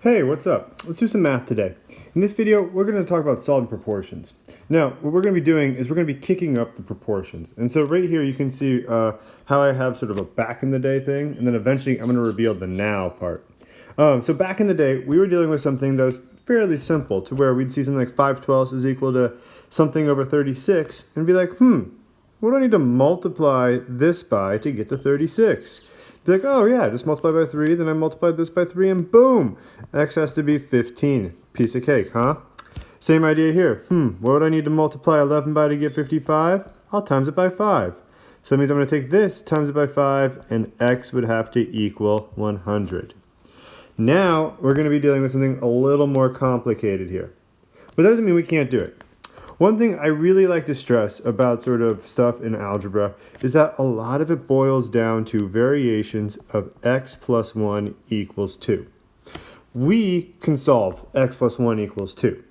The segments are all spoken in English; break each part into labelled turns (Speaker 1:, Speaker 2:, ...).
Speaker 1: Hey, what's up? Let's do some math today. In this video, we're going to talk about solving proportions. Now, what we're going to be doing is we're going to be kicking up the proportions. And so right here you can see how I have sort of a back in the day thing, and then eventually I'm going to reveal the now part. So back in the day, we were dealing with something that was fairly simple, to where we'd see something like 5/12 is equal to something over 36, and be like, what do I need to multiply this by to get to 36? Be like, oh yeah, just multiply by 3, then I multiplied this by 3, and boom! X has to be 15. Piece of cake, huh? Same idea here. What would I need to multiply 11 by to get 55? I'll times it by 5. So that means I'm going to take this, times it by 5, and X would have to equal 100. Now, we're going to be dealing with something a little more complicated here. But that doesn't mean we can't do it. One thing I really like to stress about sort of stuff in algebra is that a lot of it boils down to variations of x plus 1 equals 2. We can solve x plus 1 equals 2.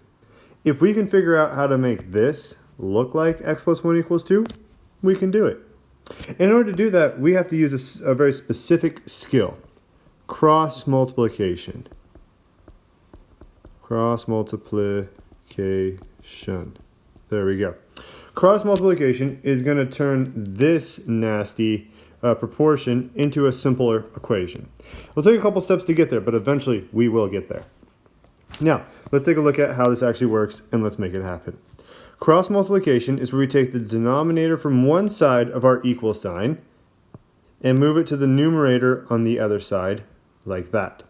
Speaker 1: If we can figure out how to make this look like x plus 1 equals 2, we can do it. In order to do that, we have to use a very specific skill. Cross multiplication. Cross multiplication. There we go. Cross multiplication is going to turn this nasty proportion into a simpler equation. It'll take a couple steps to get there, but eventually we will get there. Now, let's take a look at how this actually works, and let's make it happen. Cross multiplication is where we take the denominator from one side of our equal sign and move it to the numerator on the other side, like that.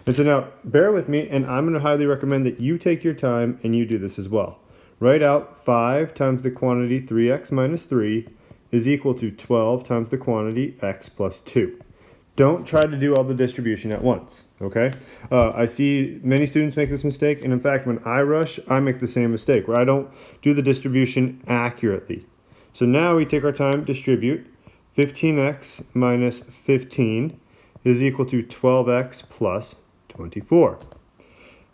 Speaker 1: And so now, bear with me, and I'm going to highly recommend that you take your time and you do this as well. Write out 5 times the quantity 3x minus 3 is equal to 12 times the quantity x plus 2. Don't try to do all the distribution at once, okay? I see many students make this mistake, and in fact, when I rush, I make the same mistake, where I don't do the distribution accurately. So now we take our time, distribute. 15x minus 15 is equal to 12x plus 24.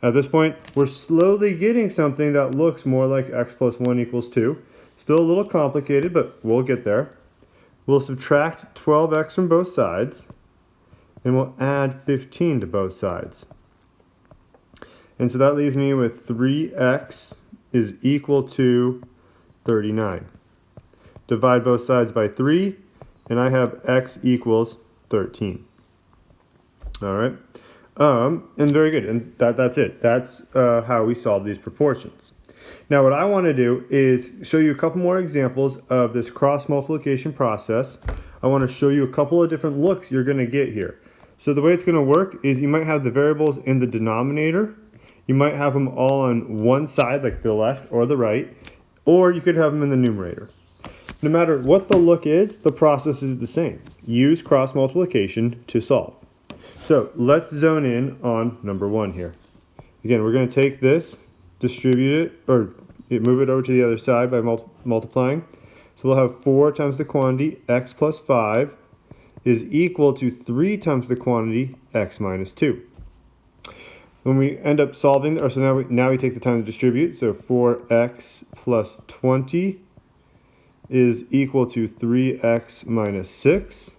Speaker 1: At this point, we're slowly getting something that looks more like x plus 1 equals 2. Still a little complicated, but we'll get there. We'll subtract 12x from both sides, and we'll add 15 to both sides. And so that leaves me with 3x is equal to 39. Divide both sides by 3, and I have x equals 13. All right. And very good, and that's it. That's how we solve these proportions. Now what I want to do is show you a couple more examples of this cross multiplication process. I want to show you a couple of different looks you're going to get here. So the way it's going to work is you might have the variables in the denominator. You might have them all on one side, like the left or the right, or you could have them in the numerator. No matter what the look is, the process is the same. Use cross multiplication to solve. So let's zone in on number 1 here. Again, we're going to take this, distribute it, or move it over to the other side by multiplying. So we'll have 4 times the quantity x plus 5 is equal to 3 times the quantity x minus 2. When we end up solving, or so now we take the time to distribute, so 4x plus 20 is equal to 3x minus 6.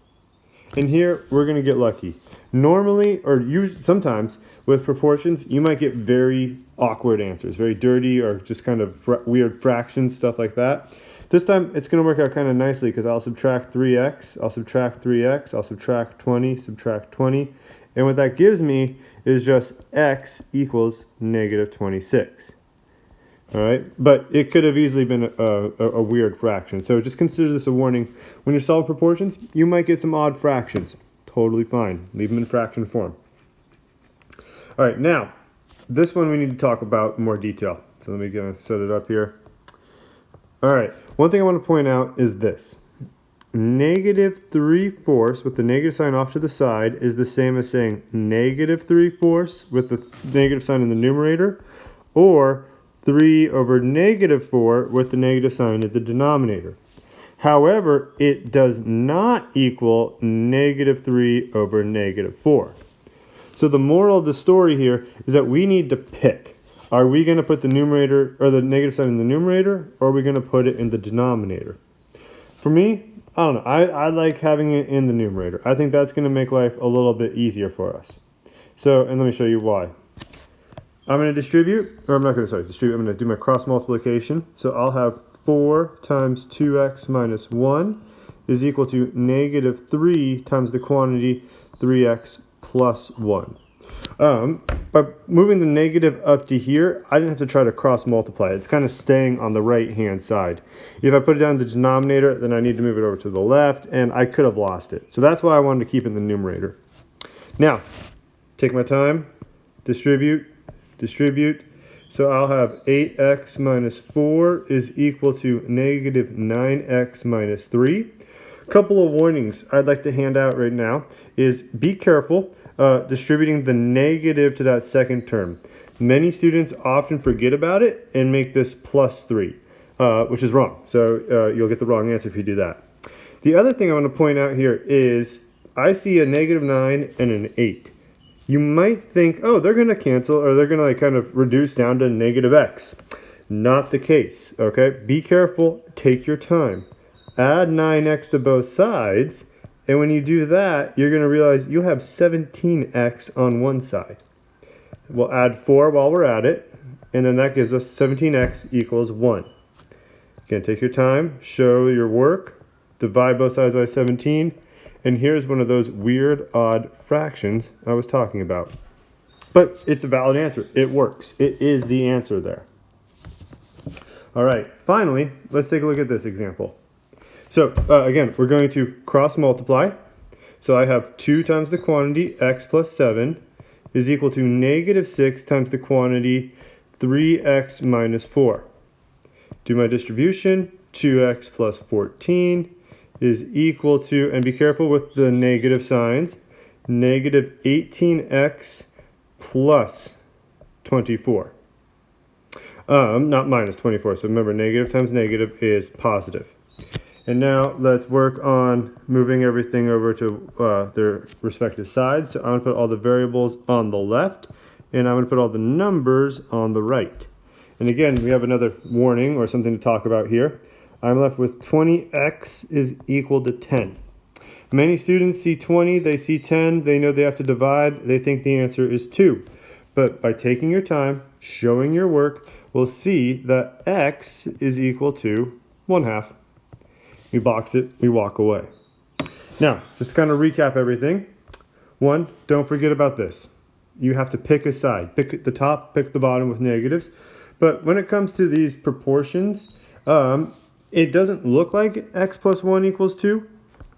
Speaker 1: And here, we're going to get lucky. Normally, or usually, sometimes, with proportions, you might get very awkward answers, very dirty, or just kind of weird fractions, stuff like that. This time, it's going to work out kind of nicely, because I'll subtract 3x, I'll subtract 3x, I'll subtract 20, subtract 20. And what that gives me is just x equals negative 26. All right, but it could have easily been a weird fraction. So just consider this a warning. When you're solving proportions, you might get some odd fractions. Totally fine. Leave them in fraction form. All right, now, this one we need to talk about in more detail. So let me go set it up here. All right, one thing I want to point out is this. Negative 3/4 with the negative sign off to the side is the same as saying negative 3/4 with the negative sign in the numerator, or 3 over negative 4 with the negative sign at the denominator. However, it does not equal negative 3 over negative 4. So the moral of the story here is that we need to pick. Are we going to put the numerator or the negative sign in the numerator, or are we going to put it in the denominator? For me, I don't know. I like having it in the numerator. I think that's going to make life a little bit easier for us. So, and let me show you why. I'm going to distribute, or I'm not going to, distribute. I'm going to do my cross multiplication. So I'll have 4 times 2x minus 1 is equal to negative 3 times the quantity 3x plus 1. By moving the negative up to here, I didn't have to try to cross multiply. It's kind of staying on the right hand side. If I put it down in the denominator, then I need to move it over to the left, and I could have lost it. So that's why I wanted to keep it in the numerator. Now, take my time, distribute. So I'll have 8x minus 4 is equal to negative 9x minus 3. A couple of warnings I'd like to hand out right now is be careful distributing the negative to that second term. Many students often forget about it and make this plus 3, which is wrong. So you'll get the wrong answer if you do that. The other thing I want to point out here is I see a negative 9 and an 8. You might think, oh, they're going to cancel, or they're going to kind of reduce down to negative x. Not the case, okay? Be careful, take your time. Add 9x to both sides, and when you do that, you're going to realize you have 17x on one side. We'll add 4 while we're at it, and then that gives us 17x equals 1. Again, take your time, show your work, divide both sides by 17, and here's one of those weird, odd fractions I was talking about. But it's a valid answer. It works. It is the answer there. All right, finally, let's take a look at this example. So again, we're going to cross multiply. So I have 2 times the quantity, x plus 7, is equal to negative 6 times the quantity, 3x minus 4. Do my distribution, 2x plus 14 is equal to, and be careful with the negative signs, negative 18x plus 24. Not minus 24, so remember negative times negative is positive. And now let's work on moving everything over to their respective sides. So I'm going to put all the variables on the left, and I'm going to put all the numbers on the right. And again, we have another warning or something to talk about here. I'm left with 20x is equal to 10. Many students see 20, they see 10, they know they have to divide, they think the answer is 2. But by taking your time, showing your work, we'll see that x is equal to 1/2. We box it, we walk away. Now, just to kind of recap everything. 1, don't forget about this. You have to pick a side. Pick the top, pick the bottom with negatives. But when it comes to these proportions, it doesn't look like x plus 1 equals 2,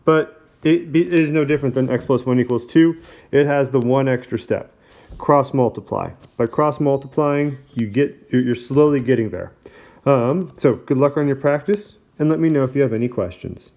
Speaker 1: but it is no different than x plus 1 equals 2. It has the one extra step. Cross multiply. By cross multiplying, you're slowly getting there. So good luck on your practice, and let me know if you have any questions.